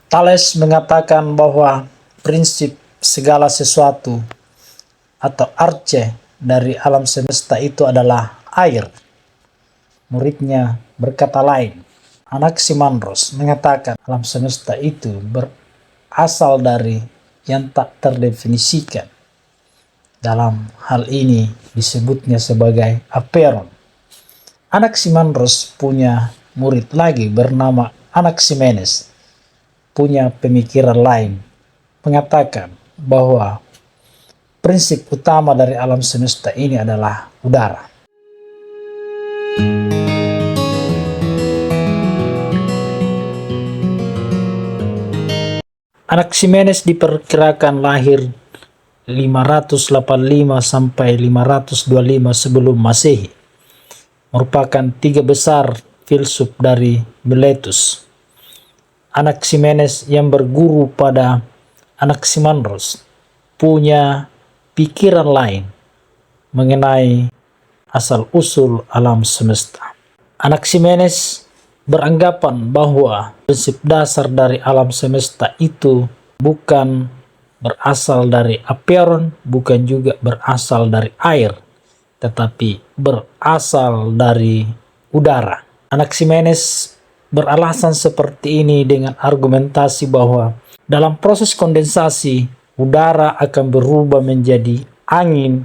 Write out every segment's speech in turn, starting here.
Thales mengatakan bahwa prinsip segala sesuatu atau arche dari alam semesta itu adalah air. Muridnya berkata lain. Anaximandros mengatakan alam semesta itu berasal dari yang tak terdefinisikan. Dalam hal ini disebutnya sebagai aperon. Anaximandros punya murid lagi bernama Anaximenes, punya pemikiran lain, mengatakan bahwa prinsip utama dari alam semesta ini adalah udara. Anaximenes diperkirakan lahir 585 sampai 525 sebelum Masehi. Merupakan tiga besar filsuf dari Miletus. Anaximenes yang berguru pada Anaximandros punya pikiran lain mengenai asal-usul alam semesta. Anaximenes beranggapan bahwa prinsip dasar dari alam semesta itu bukan berasal dari aperon, bukan juga berasal dari air, tetapi berasal dari udara. Anaximenes beralasan seperti ini dengan argumentasi bahwa dalam proses kondensasi, udara akan berubah menjadi angin,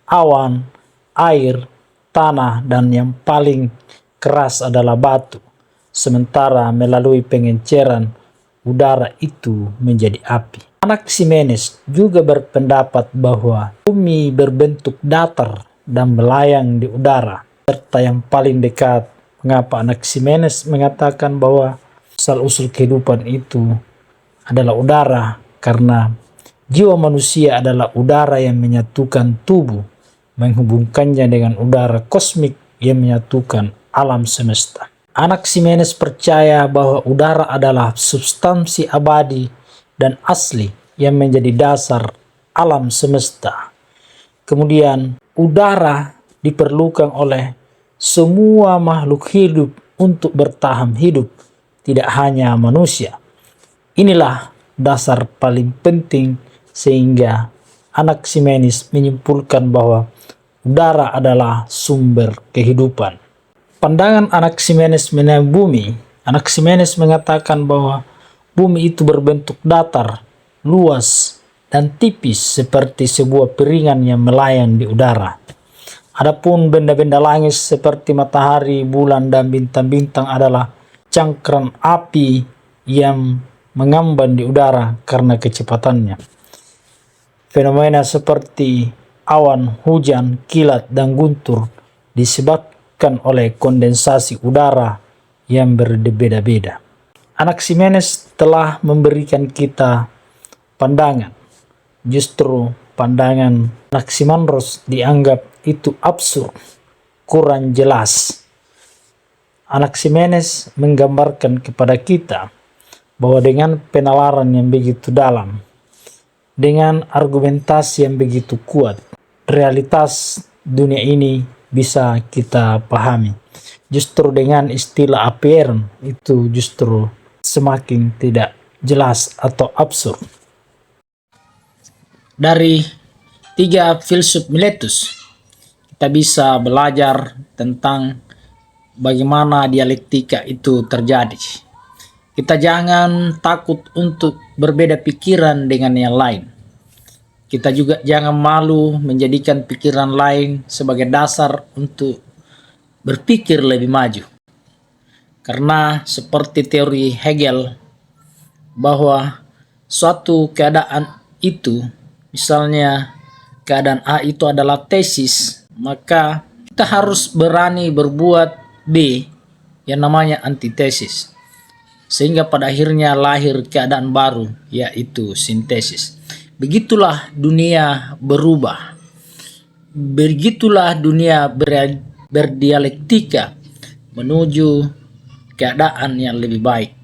awan, air, tanah, dan yang paling keras adalah batu. Sementara melalui pengenceran, udara itu menjadi api. Anaximenes juga berpendapat bahwa bumi berbentuk datar dan melayang di udara. Serta yang paling dekat, mengapa Anaximenes mengatakan bahwa asal-usul kehidupan itu adalah udara, karena jiwa manusia adalah udara yang menyatukan tubuh, menghubungkannya dengan udara kosmik yang menyatukan alam semesta. Anaximenes percaya bahwa udara adalah substansi abadi dan asli yang menjadi dasar alam semesta. Kemudian udara diperlukan oleh semua makhluk hidup untuk bertahan hidup, tidak hanya manusia. Inilah dasar paling penting sehingga Anaximenes menyimpulkan bahwa udara adalah sumber kehidupan. Pandangan Anaximenes mengenai bumi, Anaximenes mengatakan bahwa bumi itu berbentuk datar, luas, dan tipis seperti sebuah piringan yang melayang di udara. Adapun benda-benda langit seperti matahari, bulan, dan bintang-bintang adalah cangkram api yang mengambang di udara karena kecepatannya. Fenomena seperti awan, hujan, kilat, dan guntur disebabkan oleh kondensasi udara yang berbeda-beda. Anaximenes telah memberikan kita pandangan. Justru pandangan Anaximandros dianggap itu absurd, kurang jelas. Anaximenes menggambarkan kepada kita bahwa dengan penalaran yang begitu dalam, dengan argumentasi yang begitu kuat, realitas dunia ini bisa kita pahami. Justru dengan istilah aperon itu justru semakin tidak jelas atau absurd. Dari tiga filsuf Miletus, kita bisa belajar tentang bagaimana dialektika itu terjadi. Kita jangan takut untuk berbeda pikiran dengan yang lain. Kita juga jangan malu menjadikan pikiran lain sebagai dasar untuk berpikir lebih maju. Karena seperti teori Hegel, bahwa suatu keadaan itu, misalnya keadaan A itu adalah tesis, maka kita harus berani berbuat B yang namanya antitesis. Sehingga pada akhirnya lahir keadaan baru, yaitu sintesis. Begitulah dunia berubah. Begitulah dunia berdialektika menuju keadaan yang lebih baik.